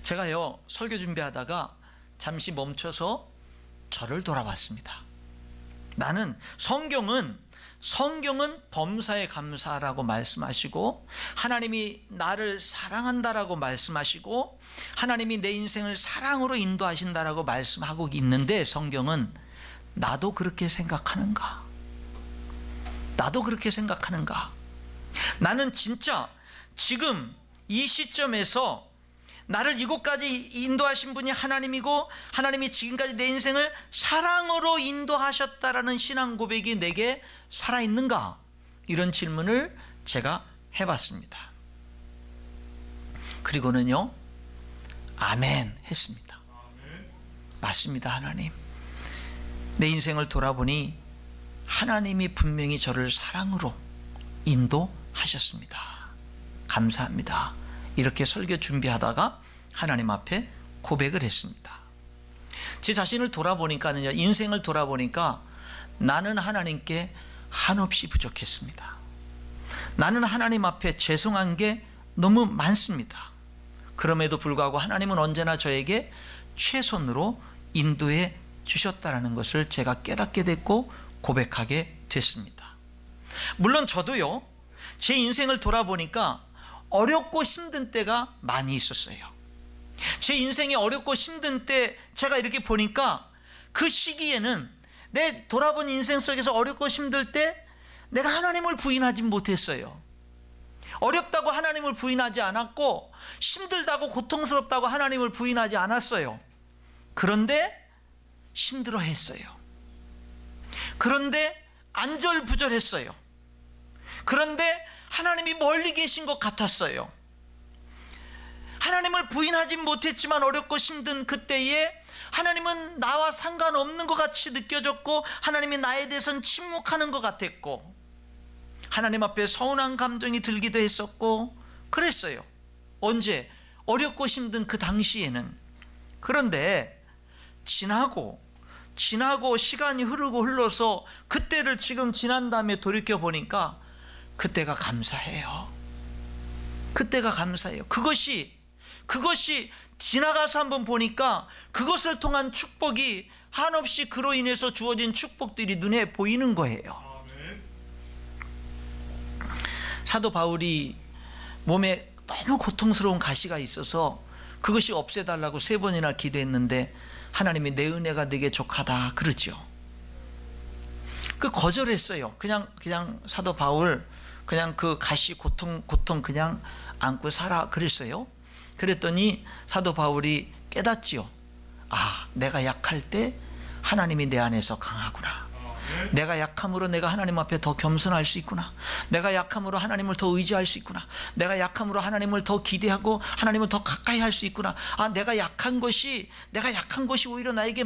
제가요 설교 준비하다가 잠시 멈춰서 저를 돌아봤습니다. 나는 성경은 범사에 감사하라고 말씀하시고, 하나님이 나를 사랑한다라고 말씀하시고, 하나님이 내 인생을 사랑으로 인도하신다라고 말씀하고 있는데, 성경은 나도 그렇게 생각하는가? 나도 그렇게 생각하는가? 나는 진짜 지금 이 시점에서 나를 이곳까지 인도하신 분이 하나님이고, 하나님이 지금까지 내 인생을 사랑으로 인도하셨다라는 신앙 고백이 내게 살아있는가? 이런 질문을 제가 해봤습니다. 그리고는요, 아멘 했습니다. 맞습니다. 하나님, 내 인생을 돌아보니 하나님이 분명히 저를 사랑으로 인도하셨습니다. 감사합니다. 이렇게 설교 준비하다가 하나님 앞에 고백을 했습니다. 제 자신을 돌아보니까는요, 인생을 돌아보니까 나는 하나님께 한없이 부족했습니다. 나는 하나님 앞에 죄송한 게 너무 많습니다. 그럼에도 불구하고 하나님은 언제나 저에게 최선으로 인도해 주셨다는 것을 제가 깨닫게 됐고 고백하게 됐습니다. 물론 저도요, 제 인생을 돌아보니까 어렵고 힘든 때가 많이 있었어요. 제 인생이 어렵고 힘든 때 제가 이렇게 보니까 그 시기에는 내 돌아본 인생 속에서 어렵고 힘들 때 내가 하나님을 부인하지 못했어요. 어렵다고 하나님을 부인하지 않았고, 힘들다고 고통스럽다고 하나님을 부인하지 않았어요. 그런데 힘들어 했어요. 그런데 안절부절했어요. 그런데 하나님이 멀리 계신 것 같았어요. 하나님을 부인하지 못했지만 어렵고 힘든 그때에 하나님은 나와 상관없는 것 같이 느껴졌고, 하나님이 나에 대해서는 침묵하는 것 같았고, 하나님 앞에 서운한 감정이 들기도 했었고 그랬어요. 언제? 어렵고 힘든 그 당시에는. 그런데 지나고 시간이 흘러서 그때를 지금 지난 다음에 돌이켜보니까 그때가 감사해요. 그때가 감사해요. 그것이 지나가서 한번 보니까 그것을 통한 축복이 한없이 그로 인해서 주어진 축복들이 눈에 보이는 거예요. 사도 바울이 몸에 너무 고통스러운 가시가 있어서 그것이 없애달라고 3번이나 기도했는데 하나님이 내 은혜가 네게 족하다 그러죠. 그 거절했어요. 그냥 사도 바울 그냥 그 가시 고통 그냥 안고 살아 그랬어요. 그랬더니 사도 바울이 깨닫지요. 아, 내가 약할 때 하나님이 내 안에서 강하구나. 내가 약함으로 내가 하나님 앞에 더 겸손할 수 있구나. 내가 약함으로 하나님을 더 의지할 수 있구나. 내가 약함으로 하나님을 더 기대하고 하나님을 더 가까이 할 수 있구나. 아, 내가 약한 것이 오히려 나에게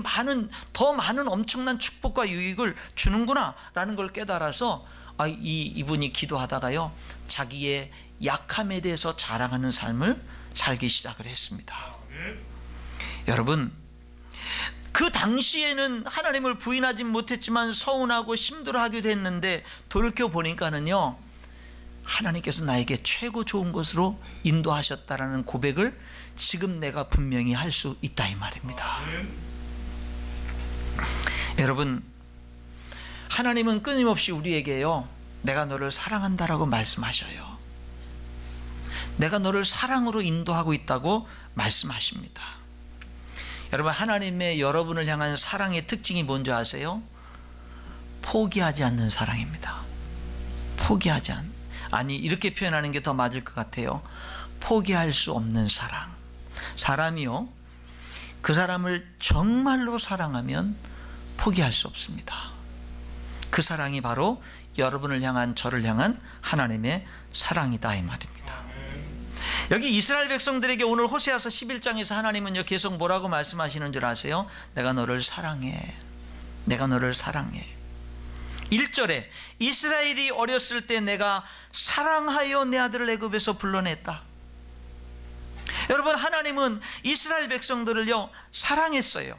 더 많은 엄청난 축복과 유익을 주는구나 라는 걸 깨달아서 이분이 기도하다가요, 자기의 약함에 대해서 자랑하는 삶을 살기 시작을 했습니다. 여러분, 그 당시에는 하나님을 부인하지 못했지만 서운하고 힘들어하기도 했는데 돌이켜보니까는요, 하나님께서 나에게 최고 좋은 것으로 인도하셨다라는 고백을 지금 내가 분명히 할 수 있다 이 말입니다. 여러분, 하나님은 끊임없이 우리에게요, 내가 너를 사랑한다라고 말씀하셔요. 내가 너를 사랑으로 인도하고 있다고 말씀하십니다. 여러분, 하나님의 여러분을 향한 사랑의 특징이 뭔지 아세요? 포기하지 않는 사랑입니다. 이렇게 표현하는 게 더 맞을 것 같아요. 포기할 수 없는 사랑. 사람이요, 그 사람을 정말로 사랑하면 포기할 수 없습니다. 그 사랑이 바로 여러분을 향한, 저를 향한 하나님의 사랑이다 이 말입니다. 여기 이스라엘 백성들에게 오늘 호세아서 11장에서 하나님은요, 계속 뭐라고 말씀하시는 줄 아세요? 내가 너를 사랑해. 내가 너를 사랑해. 1절에 이스라엘이 어렸을 때 내가 사랑하여 내 아들을 애굽에서 불러냈다. 여러분, 하나님은 이스라엘 백성들을요, 사랑했어요.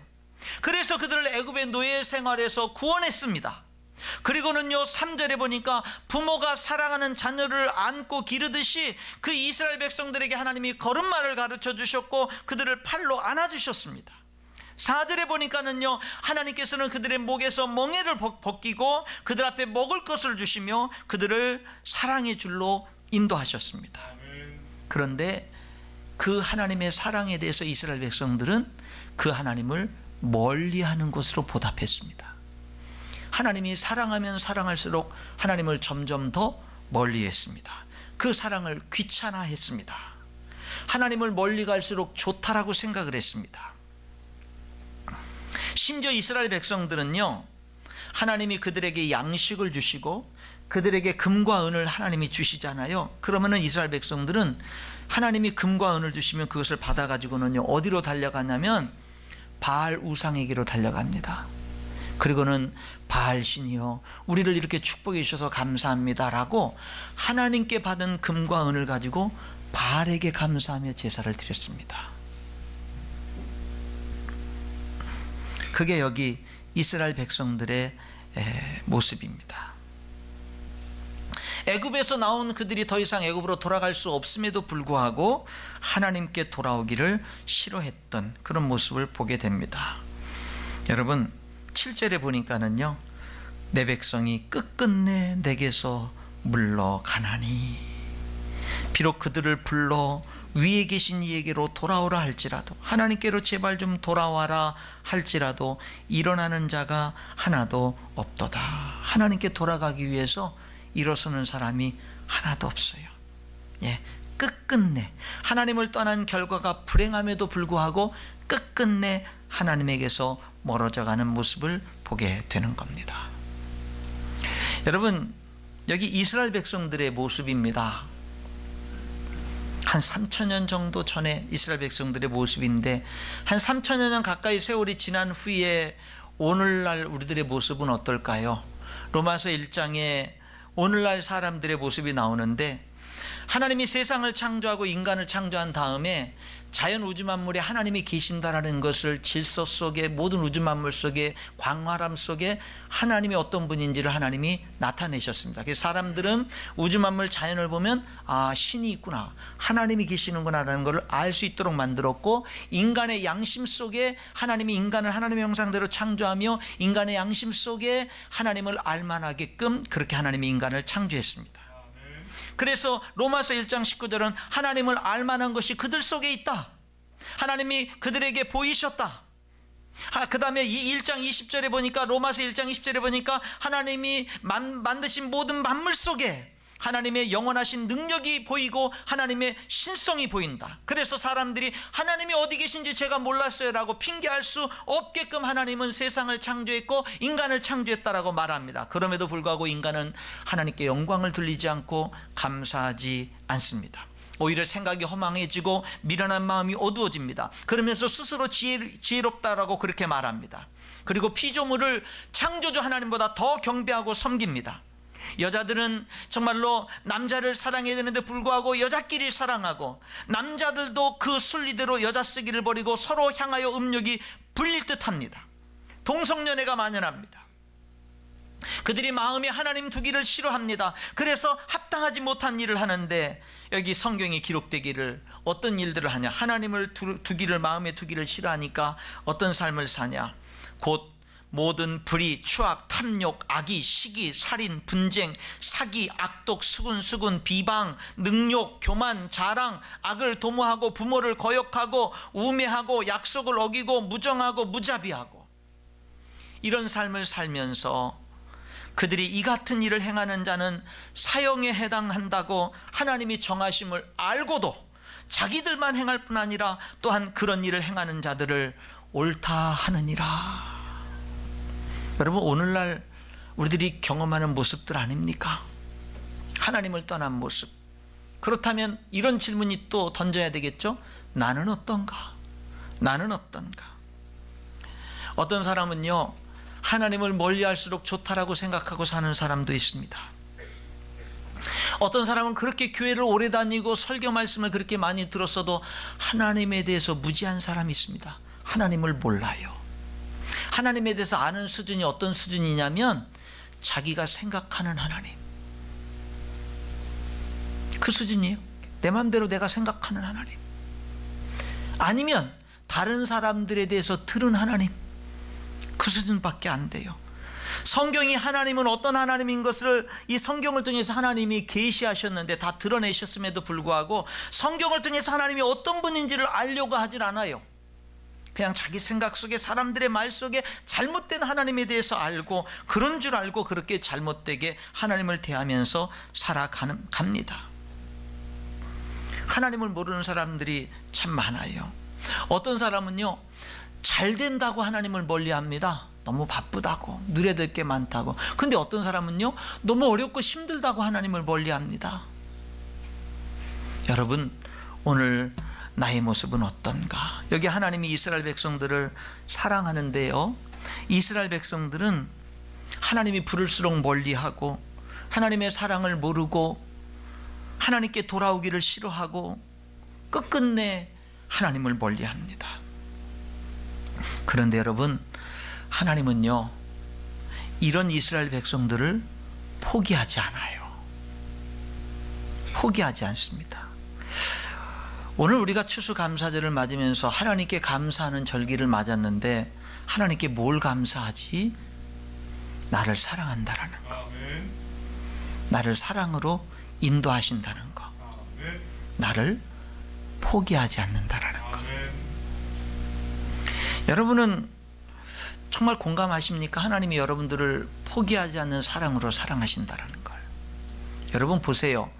그래서 그들을 애굽의 노예 생활에서 구원했습니다. 그리고는요 3절에 보니까 부모가 사랑하는 자녀를 안고 기르듯이 그 이스라엘 백성들에게 하나님이 걸음마를 가르쳐 주셨고 그들을 팔로 안아주셨습니다. 4절에 보니까는요 하나님께서는 그들의 목에서 멍에를 벗기고 그들 앞에 먹을 것을 주시며 그들을 사랑의 줄로 인도하셨습니다. 그런데 그 하나님의 사랑에 대해서 이스라엘 백성들은 그 하나님을 멀리하는 것으로 보답했습니다. 하나님이 사랑하면 사랑할수록 하나님을 점점 더 멀리했습니다. 그 사랑을 귀찮아했습니다. 하나님을 멀리 갈수록 좋다라고 생각을 했습니다. 심지어 이스라엘 백성들은요 하나님이 그들에게 양식을 주시고 그들에게 금과 은을 하나님이 주시잖아요. 그러면은 이스라엘 백성들은 하나님이 금과 은을 주시면 그것을 받아가지고는요 어디로 달려가냐면 바알 우상에게로 달려갑니다. 그리고는 바알 신이여 우리를 이렇게 축복해 주셔서 감사합니다라고 하나님께 받은 금과 은을 가지고 바알에게 감사하며 제사를 드렸습니다. 그게 여기 이스라엘 백성들의 모습입니다. 애굽에서 나온 그들이 더 이상 애굽으로 돌아갈 수 없음에도 불구하고 하나님께 돌아오기를 싫어했던 그런 모습을 보게 됩니다. 여러분 7절에 보니까는요 내 백성이 끝끝내 내게서 물러가나니 비록 그들을 불러 위에 계신 이에게로 돌아오라 할지라도 하나님께로 제발 좀 돌아와라 할지라도 일어나는 자가 하나도 없도다. 하나님께 돌아가기 위해서 일어서는 사람이 하나도 없어요. 예, 끝끝내 하나님을 떠난 결과가 불행함에도 불구하고 끝끝내 하나님에게서 멀어져가는 모습을 보게 되는 겁니다. 여러분 여기 이스라엘 백성들의 모습입니다. 한 3,000년 정도 전에 이스라엘 백성들의 모습인데 한 3,000여 년 가까이 세월이 지난 후에 오늘날 우리들의 모습은 어떨까요? 로마서 1장에 오늘날 사람들의 모습이 나오는데 하나님이 세상을 창조하고 인간을 창조한 다음에 자연 우주 만물에 하나님이 계신다라는 것을 질서 속에 모든 우주 만물 속에 광활함 속에 하나님이 어떤 분인지를 하나님이 나타내셨습니다. 그래서 사람들은 우주 만물 자연을 보면 아 신이 있구나 하나님이 계시는구나 라는 것을 알 수 있도록 만들었고 인간의 양심 속에 하나님이 인간을 하나님의 형상대로 창조하며 인간의 양심 속에 하나님을 알만하게끔 그렇게 하나님이 인간을 창조했습니다. 그래서 로마서 1장 19절은 하나님을 알만한 것이 그들 속에 있다. 하나님이 그들에게 보이셨다. 그 다음에 이 1장 20절에 보니까 로마서 1장 20절에 보니까 하나님이 만드신 모든 만물 속에 하나님의 영원하신 능력이 보이고 하나님의 신성이 보인다. 그래서 사람들이 하나님이 어디 계신지 제가 몰랐어요 라고 핑계할 수 없게끔 하나님은 세상을 창조했고 인간을 창조했다라고 말합니다. 그럼에도 불구하고 인간은 하나님께 영광을 돌리지 않고 감사하지 않습니다. 오히려 생각이 허망해지고 미련한 마음이 어두워집니다. 그러면서 스스로 지혜롭다라고 그렇게 말합니다. 그리고 피조물을 창조주 하나님보다 더 경배하고 섬깁니다. 여자들은 정말로 남자를 사랑해야 되는데 불구하고 여자끼리 사랑하고 남자들도 그 순리대로 여자 쓰기를 버리고 서로 향하여 음욕이 불릴 듯합니다. 동성연애가 만연합니다. 그들이 마음에 하나님 두기를 싫어합니다. 그래서 합당하지 못한 일을 하는데 여기 성경에 기록되기를 어떤 일들을 하냐 하나님을 두기를 마음에 두기를 싫어하니까 어떤 삶을 사냐 곧 모든 불의, 추악, 탐욕, 악의, 시기, 살인, 분쟁, 사기, 악독, 수군, 비방, 능욕, 교만, 자랑, 악을 도모하고 부모를 거역하고 우매하고 약속을 어기고 무정하고 무자비하고 이런 삶을 살면서 그들이 이 같은 일을 행하는 자는 사형에 해당한다고 하나님이 정하심을 알고도 자기들만 행할 뿐 아니라 또한 그런 일을 행하는 자들을 옳다 하느니라. 여러분 오늘날 우리들이 경험하는 모습들 아닙니까? 하나님을 떠난 모습. 그렇다면 이런 질문이 또 던져야 되겠죠? 나는 어떤가? 나는 어떤가? 어떤 사람은요 하나님을 멀리할수록 좋다라고 생각하고 사는 사람도 있습니다. 어떤 사람은 그렇게 교회를 오래 다니고 설교 말씀을 그렇게 많이 들었어도 하나님에 대해서 무지한 사람이 있습니다. 하나님을 몰라요. 하나님에 대해서 아는 수준이 어떤 수준이냐면 자기가 생각하는 하나님, 그 수준이에요. 내 마음대로 내가 생각하는 하나님, 아니면 다른 사람들에 대해서 들은 하나님, 그 수준밖에 안 돼요. 성경이 하나님은 어떤 하나님인 것을 이 성경을 통해서 하나님이 계시하셨는데 다 드러내셨음에도 불구하고 성경을 통해서 하나님이 어떤 분인지를 알려고 하질 않아요. 그냥 자기 생각 속에, 사람들의 말 속에 잘못된 하나님에 대해서 알고, 그런 줄 알고 그렇게 잘못되게 하나님을 대하면서 살아갑니다. 하나님을 모르는 사람들이 참 많아요. 어떤 사람은요, 잘 된다고 하나님을 멀리합니다. 너무 바쁘다고, 누려야 될 게 많다고. 근데 어떤 사람은요, 너무 어렵고 힘들다고 하나님을 멀리합니다. 여러분, 오늘 나의 모습은 어떤가? 여기 하나님이 이스라엘 백성들을 사랑하는데요, 이스라엘 백성들은 하나님이 부를수록 멀리하고 하나님의 사랑을 모르고 하나님께 돌아오기를 싫어하고 끝끝내 하나님을 멀리합니다. 그런데 여러분, 하나님은요, 이런 이스라엘 백성들을 포기하지 않아요. 포기하지 않습니다. 오늘 우리가 추수감사절을 맞으면서 하나님께 감사하는 절기를 맞았는데, 하나님께 뭘 감사하지? 나를 사랑한다라는 거, 나를 사랑으로 인도하신다는 거, 나를 포기하지 않는다라는 거. 여러분은 정말 공감하십니까? 하나님이 여러분들을 포기하지 않는 사랑으로 사랑하신다라는 걸. 여러분 보세요.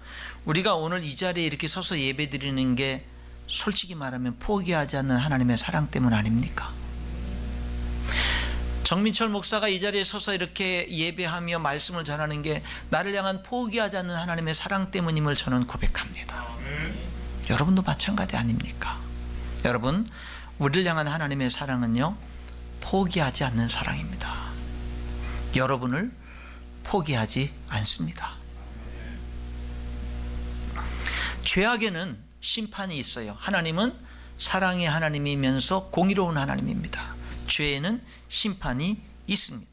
우리가 오늘 이 자리에 이렇게 서서 예배 드리는 게 솔직히 말하면 포기하지 않는 하나님의 사랑 때문 아닙니까? 정민철 목사가 이 자리에 서서 이렇게 예배하며 말씀을 전하는 게 나를 향한 포기하지 않는 하나님의 사랑 때문임을 저는 고백합니다. 여러분도 마찬가지 아닙니까? 여러분, 우리를 향한 하나님의 사랑은요, 포기하지 않는 사랑입니다. 여러분을 포기하지 않습니다. 죄악에는 심판이 있어요. 하나님은 사랑의 하나님이면서 공의로운 하나님입니다. 죄에는 심판이 있습니다.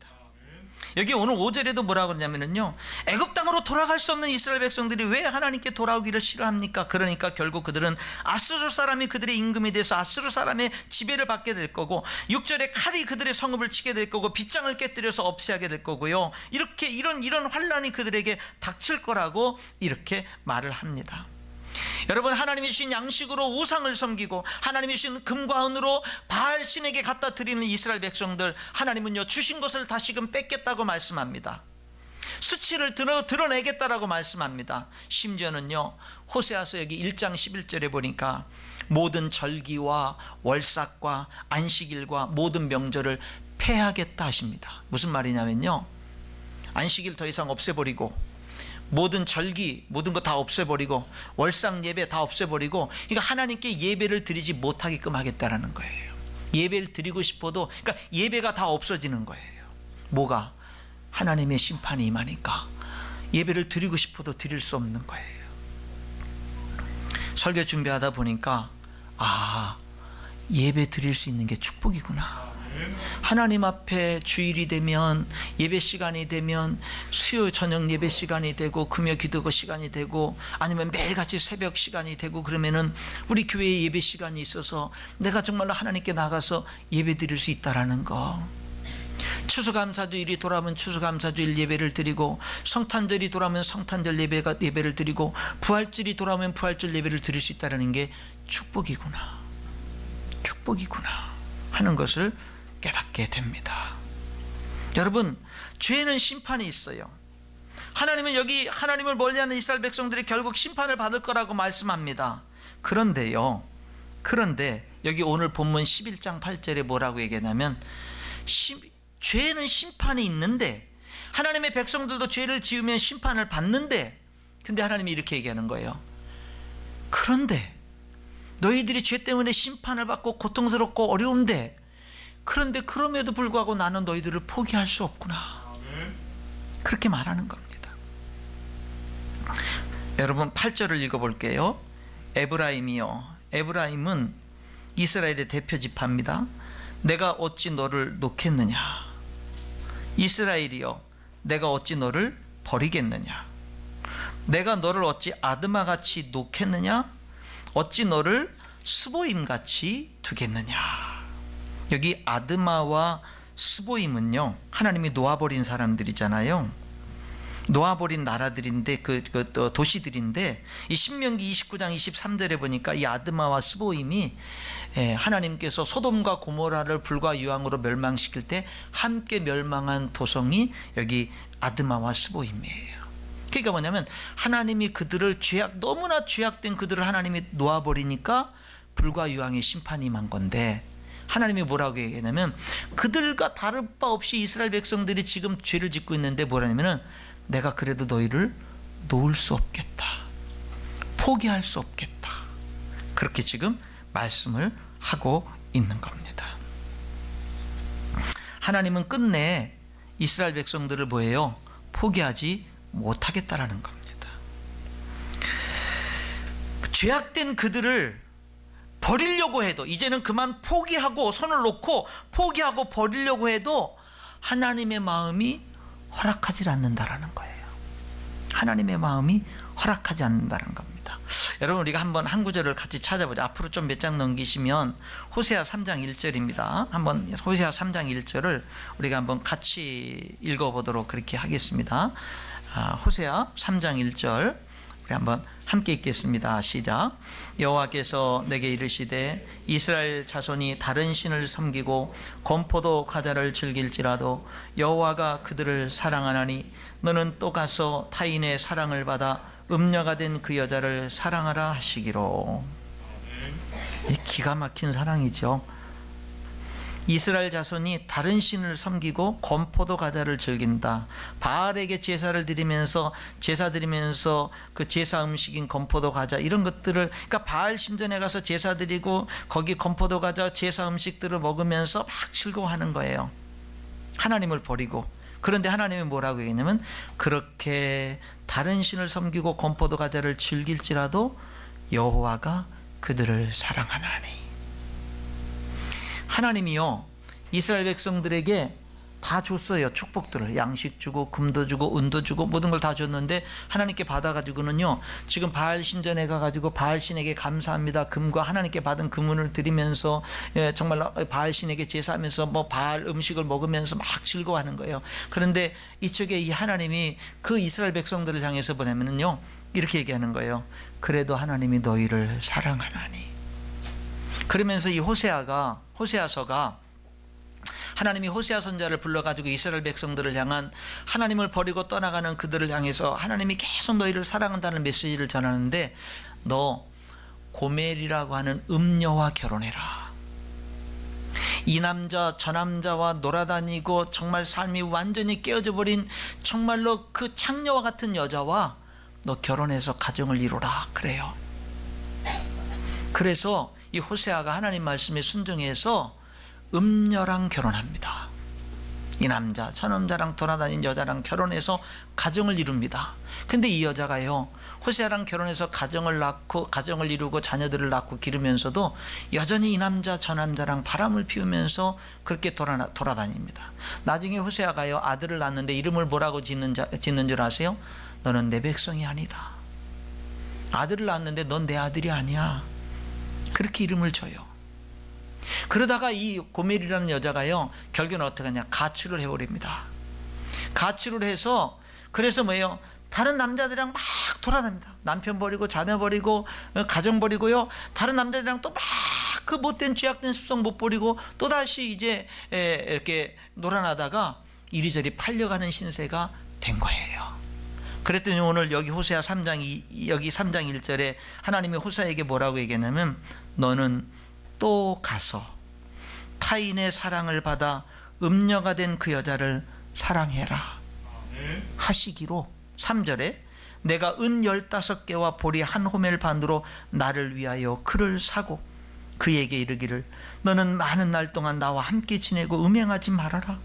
여기 오늘 5절에도 뭐라고 그러냐면요, 애굽 땅으로 돌아갈 수 없는 이스라엘 백성들이 왜 하나님께 돌아오기를 싫어합니까? 그러니까 결국 그들은 아수르 사람이 그들의 임금이 돼서 아수르 사람의 지배를 받게 될 거고, 6절에 칼이 그들의 성읍을 치게 될 거고, 빗장을 깨뜨려서 없애하게 될 거고요, 이렇게 이런 환란이 그들에게 닥칠 거라고 이렇게 말을 합니다. 여러분, 하나님이 주신 양식으로 우상을 섬기고 하나님이 주신 금과 은으로 바알 신에게 갖다 드리는 이스라엘 백성들, 하나님은요, 주신 것을 다시금 뺏겠다고 말씀합니다. 수치를 드러내겠다라고 말씀합니다. 심지어는요, 호세아서 여기 1장 11절에 보니까 모든 절기와 월삭과 안식일과 모든 명절을 폐하겠다 하십니다. 무슨 말이냐면요, 안식일 더 이상 없애버리고, 모든 절기, 모든 거 다 없애버리고, 월상 예배 다 없애버리고, 그러니까 하나님께 예배를 드리지 못하게끔 하겠다라는 거예요. 예배를 드리고 싶어도, 그러니까 예배가 다 없어지는 거예요. 뭐가? 하나님의 심판이 임하니까 예배를 드리고 싶어도 드릴 수 없는 거예요. 설교 준비하다 보니까, 아, 예배 드릴 수 있는 게 축복이구나. 하나님 앞에 주일이 되면, 예배 시간이 되면, 수요 저녁 예배 시간이 되고 금요 기도 시간이 되고, 아니면 매일같이 새벽 시간이 되고, 그러면은 우리 교회에 예배 시간이 있어서 내가 정말로 하나님께 나가서 예배 드릴 수 있다라는 거. 추수감사주일이 돌아오면 추수감사주일 예배를 드리고, 성탄절이 돌아오면 성탄절 예배를 드리고, 부활절이 돌아오면 부활절 예배를 드릴 수 있다는 게 축복이구나, 축복이구나 하는 것을 깨닫게 됩니다. 여러분, 죄에는 심판이 있어요. 하나님은 여기 하나님을 멀리하는 이스라엘 백성들이 결국 심판을 받을 거라고 말씀합니다. 그런데요, 그런데 여기 오늘 본문 11장 8절에 뭐라고 얘기하냐면, 죄에는 심판이 있는데, 하나님의 백성들도 죄를 지으면 심판을 받는데, 근데 하나님이 이렇게 얘기하는 거예요. 그런데 너희들이 죄 때문에 심판을 받고 고통스럽고 어려운데, 그런데 그럼에도 불구하고 나는 너희들을 포기할 수 없구나, 그렇게 말하는 겁니다. 여러분, 8절을 읽어볼게요. 에브라임이요, 에브라임은 이스라엘의 대표 지파입니다. 내가 어찌 너를 놓겠느냐. 이스라엘이요, 내가 어찌 너를 버리겠느냐? 내가 너를 어찌 아드마같이 놓겠느냐? 어찌 너를 스보임같이 두겠느냐? 여기 아드마와 스보임은요, 하나님이 놓아버린 사람들이잖아요. 놓아버린 나라들인데, 도시들인데, 이 신명기 29장 23절에 보니까 이 아드마와 스보임이 하나님께서 소돔과 고모라를 불과 유황으로 멸망시킬 때 함께 멸망한 도성이 여기 아드마와 스보임이에요. 그러니까 뭐냐면 하나님이 그들을 너무나 죄악된 그들을 하나님이 놓아버리니까 불과 유황의 심판이 임한 건데, 하나님이 뭐라고 얘기하냐면 그들과 다를 바 없이 이스라엘 백성들이 지금 죄를 짓고 있는데 뭐라냐면은 내가 그래도 너희를 놓을 수 없겠다, 포기할 수 없겠다, 그렇게 지금 말씀을 하고 있는 겁니다. 하나님은 끝내 이스라엘 백성들을 뭐예요? 포기하지 못하겠다라는 겁니다. 죄악된 그들을 버리려고 해도, 이제는 그만 포기하고 손을 놓고 포기하고 버리려고 해도 하나님의 마음이 허락하지 않는다라는 거예요. 하나님의 마음이 허락하지 않는다는 겁니다. 여러분, 우리가 한번 한 구절을 같이 찾아보자. 앞으로 좀 몇 장 넘기시면 호세아 3장 1절입니다. 한번 호세아 3장 1절을 우리가 한번 같이 읽어보도록 그렇게 하겠습니다. 호세아 3장 1절 우리 한번 함께 읽겠습니다. 시작. 여호와께서 내게 이르시되 이스라엘 자손이 다른 신을 섬기고 건포도 과자를 즐길지라도 여호와가 그들을 사랑하나니 너는 또 가서 타인의 사랑을 받아 음녀가 된 그 여자를 사랑하라 하시기로. 기가 막힌 사랑이죠. 이스라엘 자손이 다른 신을 섬기고 건포도 과자를 즐긴다. 바알에게 제사를 드리면서 그 제사 음식인 건포도 과자 이런 것들을, 그러니까 바알 신전에 가서 제사 드리고 거기 건포도 과자 제사 음식들을 먹으면서 막 즐거워하는 거예요. 하나님을 버리고. 그런데 하나님이 뭐라고 얘기했냐면 그렇게 다른 신을 섬기고 건포도 과자를 즐길지라도 여호와가 그들을 사랑하나니. 하나님이요, 이스라엘 백성들에게 다 줬어요. 축복들을. 양식 주고 금도 주고 은도 주고 모든 걸 다 줬는데 하나님께 받아가지고는요, 지금 바알 신전에 가가지고 바알 신에게 감사합니다, 금과 하나님께 받은 금은을 드리면서 정말 바알 신에게 제사하면서 뭐 바알 음식을 먹으면서 막 즐거워하는 거예요. 그런데 이쪽에 이 하나님이 그 이스라엘 백성들을 향해서 보내면은요, 이렇게 얘기하는 거예요. 그래도 하나님이 너희를 사랑하나니. 그러면서 이 호세아서가 하나님이 호세아 선지자를 불러가지고 이스라엘 백성들을 향한, 하나님을 버리고 떠나가는 그들을 향해서 하나님이 계속 너희를 사랑한다는 메시지를 전하는데, 너 고멜이라고 하는 음녀와 결혼해라. 이 남자 저 남자와 놀아다니고 정말 삶이 완전히 깨어져 버린 정말로 그 창녀와 같은 여자와 너 결혼해서 가정을 이루라 그래요. 그래서 이 호세아가 하나님 말씀에 순종해서 음녀랑 결혼합니다. 이 남자 저 남자랑 돌아다닌 여자랑 결혼해서 가정을 이룹니다. 근데 이 여자가요, 호세아랑 결혼해서 가정을 이루고 자녀들을 낳고 기르면서도 여전히 이 남자 저 남자랑 바람을 피우면서 그렇게 돌아다닙니다. 나중에 호세아가요, 아들을 낳는데 이름을 뭐라고 짓는 줄 아세요? 너는 내 백성이 아니다. 아들을 낳았는데 넌 내 아들이 아니야. 그렇게 이름을 줘요. 그러다가 이 고멜이라는 여자가요, 결국은 어떻게 하냐, 가출을 해버립니다. 가출을 해서, 그래서 뭐예요, 다른 남자들이랑 막 돌아다닙니다. 남편 버리고 자녀 버리고 가정 버리고요, 다른 남자들이랑 또 막 그 못된 죄악된 습성 못 버리고 또다시 이제 이렇게 놀아나다가 이리저리 팔려가는 신세가 된 거예요. 그랬더니 오늘 여기 호세아 3장 여기 3장 1절에 하나님이 호세아에게 뭐라고 얘기하냐면 너는 또 가서 타인의 사랑을 받아 음녀가 된 그 여자를 사랑해라 하시기로. 3절에 내가 은 15개와 보리 한 호멜 반으로 나를 위하여 그를 사고 그에게 이르기를 너는 많은 날 동안 나와 함께 지내고 음행하지 말아라.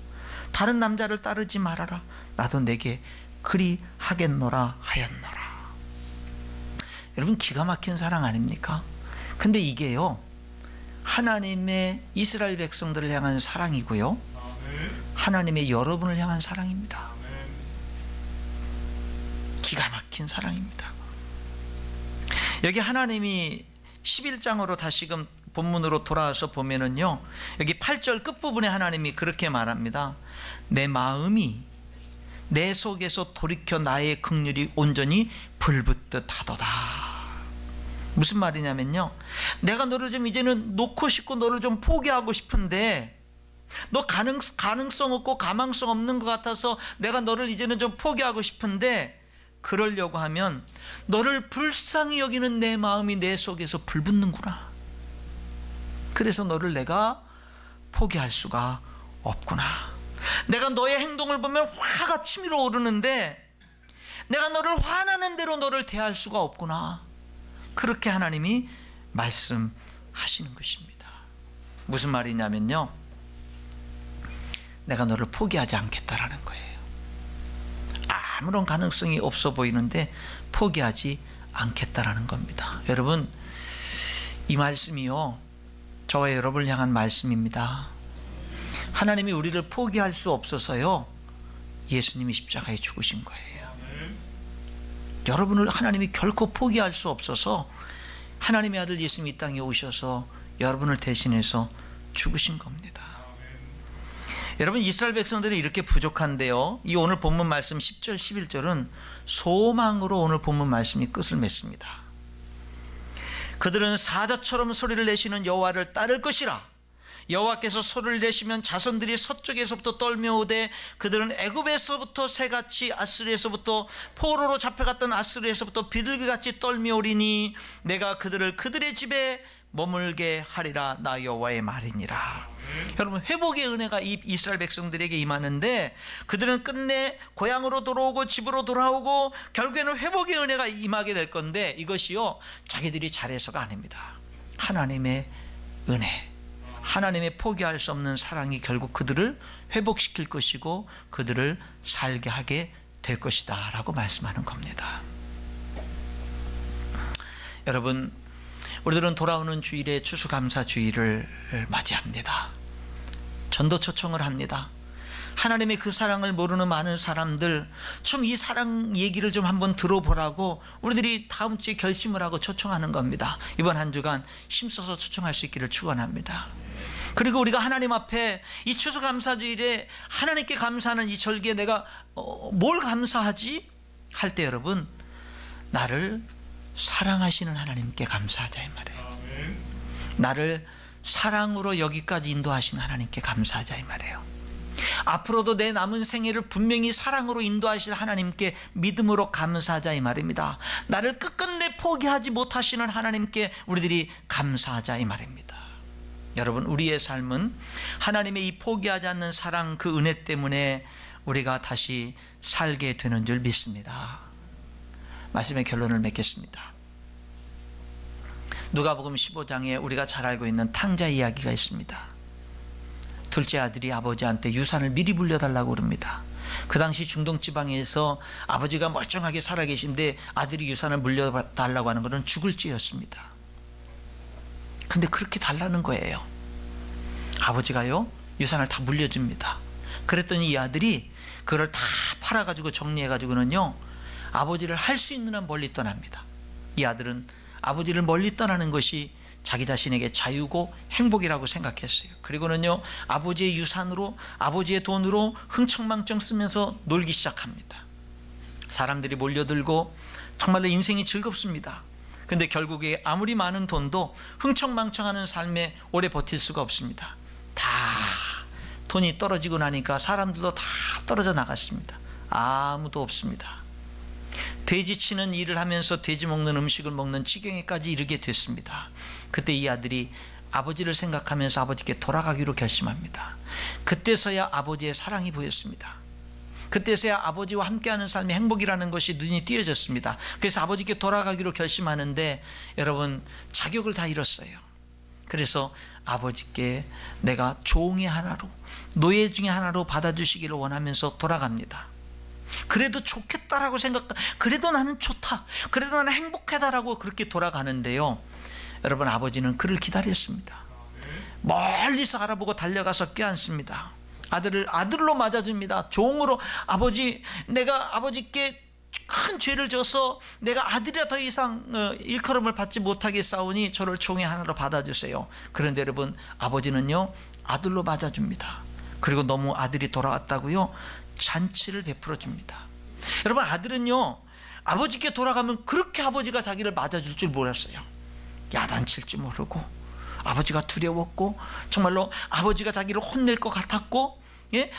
다른 남자를 따르지 말아라. 나도 내게 그리 하겠노라 하였노라. 여러분, 기가 막힌 사랑 아닙니까? 근데 이게요, 하나님의 이스라엘 백성들을 향한 사랑이고요, 하나님의 여러분을 향한 사랑입니다. 기가 막힌 사랑입니다. 여기 하나님이 11장으로 다시금 본문으로 돌아와서 보면은요, 여기 8절 끝부분에 하나님이 그렇게 말합니다. 내 마음이 내 속에서 돌이켜 나의 긍휼이 온전히 불붙듯 하도다. 무슨 말이냐면요, 내가 너를 좀 이제는 놓고 싶고 너를 좀 포기하고 싶은데 너 가능성 없고 가망성 없는 것 같아서 내가 너를 이제는 좀 포기하고 싶은데, 그러려고 하면 너를 불쌍히 여기는 내 마음이 내 속에서 불붙는구나. 그래서 너를 내가 포기할 수가 없구나. 내가 너의 행동을 보면 화가 치밀어 오르는데 내가 너를 화나는 대로 너를 대할 수가 없구나. 그렇게 하나님이 말씀하시는 것입니다. 무슨 말이냐면요, 내가 너를 포기하지 않겠다라는 거예요. 아무런 가능성이 없어 보이는데 포기하지 않겠다라는 겁니다. 여러분, 이 말씀이요, 저와 여러분을 향한 말씀입니다. 하나님이 우리를 포기할 수 없어서요, 예수님이 십자가에 죽으신 거예요. 여러분을 하나님이 결코 포기할 수 없어서 하나님의 아들 예수님이 이 땅에 오셔서 여러분을 대신해서 죽으신 겁니다. 여러분, 이스라엘 백성들이 이렇게 부족한데요, 이 오늘 본문 말씀 10절 11절은 소망으로 오늘 본문 말씀이 끝을 맺습니다. 그들은 사자처럼 소리를 내시는 여호와를 따를 것이라. 여호와께서 소리를 내시면 자손들이 서쪽에서부터 떨며오되 그들은 애굽에서부터 새같이 아수르에서부터 포로로 잡혀갔던 아수르에서부터 비둘기같이 떨며오리니 내가 그들을 그들의 집에 머물게 하리라. 나 여호와의 말이니라. 여러분, 회복의 은혜가 이 이스라엘 백성들에게 임하는데 그들은 끝내 고향으로 돌아오고 집으로 돌아오고 결국에는 회복의 은혜가 임하게 될 건데, 이것이요, 자기들이 잘해서가 아닙니다. 하나님의 은혜, 하나님의 포기할 수 없는 사랑이 결국 그들을 회복시킬 것이고 그들을 살게 하게 될 것이다 라고 말씀하는 겁니다. 여러분, 우리들은 돌아오는 주일에 추수감사주일을 맞이합니다. 전도 초청을 합니다. 하나님의 그 사랑을 모르는 많은 사람들, 좀 이 사랑 얘기를 좀 한번 들어보라고 우리들이 다음 주에 결심을 하고 초청하는 겁니다. 이번 한 주간 힘써서 초청할 수 있기를 축원합니다. 그리고 우리가 하나님 앞에 이 추수감사주일에 하나님께 감사하는 이 절기에 내가 뭘 감사하지? 할 때 여러분, 나를 사랑하시는 하나님께 감사하자 이 말이에요. 나를 사랑으로 여기까지 인도하신 하나님께 감사하자 이 말이에요. 앞으로도 내 남은 생애를 분명히 사랑으로 인도하실 하나님께 믿음으로 감사하자 이 말입니다. 나를 끝끝내 포기하지 못하시는 하나님께 우리들이 감사하자 이 말입니다. 여러분, 우리의 삶은 하나님의 이 포기하지 않는 사랑, 그 은혜 때문에 우리가 다시 살게 되는 줄 믿습니다. 말씀의 결론을 맺겠습니다. 누가복음 15장에 우리가 잘 알고 있는 탕자 이야기가 있습니다. 둘째 아들이 아버지한테 유산을 미리 물려달라고 그럽니다. 그 당시 중동 지방에서 아버지가 멀쩡하게 살아계신데 아들이 유산을 물려달라고 하는 것은 죽을 죄였습니다. 근데 그렇게 달라는 거예요. 아버지가요, 유산을 다 물려줍니다. 그랬더니 이 아들이 그걸 다 팔아가지고 정리해가지고는요, 아버지를 할 수 있는 한 멀리 떠납니다. 이 아들은 아버지를 멀리 떠나는 것이 자기 자신에게 자유고 행복이라고 생각했어요. 그리고는요, 아버지의 유산으로, 아버지의 돈으로 흥청망청 쓰면서 놀기 시작합니다. 사람들이 몰려들고 정말로 인생이 즐겁습니다. 근데 결국에 아무리 많은 돈도 흥청망청하는 삶에 오래 버틸 수가 없습니다. 다 돈이 떨어지고 나니까 사람들도 다 떨어져 나갔습니다. 아무도 없습니다. 돼지 치는 일을 하면서 돼지 먹는 음식을 먹는 지경에까지 이르게 됐습니다. 그때 이 아들이 아버지를 생각하면서 아버지께 돌아가기로 결심합니다. 그때서야 아버지의 사랑이 보였습니다. 그때서야 아버지와 함께하는 삶의 행복이라는 것이 눈이 띄어졌습니다. 그래서 아버지께 돌아가기로 결심하는데 여러분, 자격을 다 잃었어요. 그래서 아버지께 내가 종의 하나로, 노예 중에 하나로 받아주시기를 원하면서 돌아갑니다. 그래도 좋겠다라고 그래도 나는 좋다, 그래도 나는 행복하다라고 그렇게 돌아가는데요, 여러분, 아버지는 그를 기다렸습니다. 멀리서 알아보고 달려가서 껴안습니다. 아들을 아들로 맞아줍니다. 종으로, 아버지, 내가 아버지께 큰 죄를 져서 내가 아들이라 더 이상 일컬음을 받지 못하게 싸우니 저를 종의 하나로 받아주세요. 그런데 여러분, 아버지는요 아들로 맞아줍니다. 그리고 너무 아들이 돌아왔다고요 잔치를 베풀어 줍니다. 여러분, 아들은요 아버지께 돌아가면 그렇게 아버지가 자기를 맞아줄 줄 몰랐어요. 야단칠 줄 모르고, 아버지가 두려웠고, 정말로 아버지가 자기를 혼낼 것 같았고,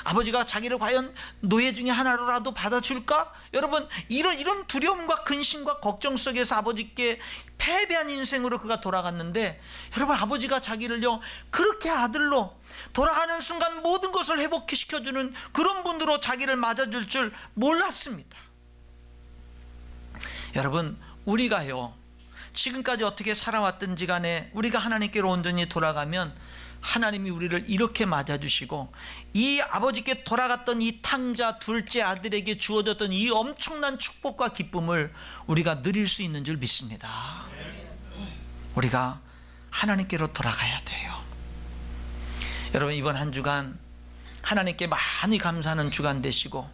아버지가 자기를 과연 노예 중에 하나로라도 받아줄까? 여러분, 이런 두려움과 근심과 걱정 속에서 아버지께 패배한 인생으로 그가 돌아갔는데, 여러분, 아버지가 자기를요 그렇게 아들로 돌아가는 순간 모든 것을 회복시켜주는 그런 분으로 자기를 맞아줄 줄 몰랐습니다. 여러분, 우리가요 지금까지 어떻게 살아왔든지 간에 우리가 하나님께로 온전히 돌아가면 하나님이 우리를 이렇게 맞아주시고, 이 아버지께 돌아갔던 이 탕자 둘째 아들에게 주어졌던 이 엄청난 축복과 기쁨을 우리가 누릴 수 있는 줄 믿습니다. 우리가 하나님께로 돌아가야 돼요. 여러분, 이번 한 주간 하나님께 많이 감사하는 주간 되시고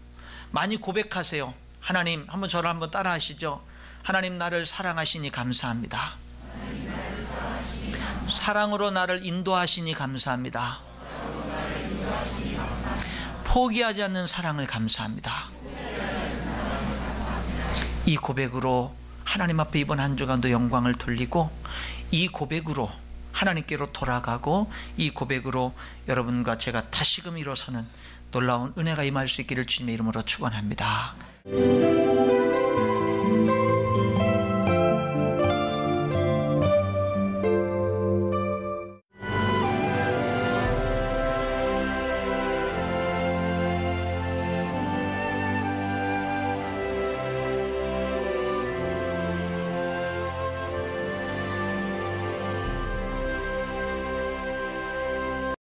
많이 고백하세요. 하나님, 한번 저를 한번 따라 하시죠. 하나님, 나를 사랑하시니 감사합니다. 사랑으로 나를 인도하시니 감사합니다. 포기하지 않는 사랑을 감사합니다. 이 고백으로 하나님 앞에 이번 한 주간도 영광을 돌리고, 이 고백으로 하나님께로 돌아가고, 이 고백으로 여러분과 제가 다시금 일어서는 놀라운 은혜가 임할 수 있기를 주님의 이름으로 축원합니다.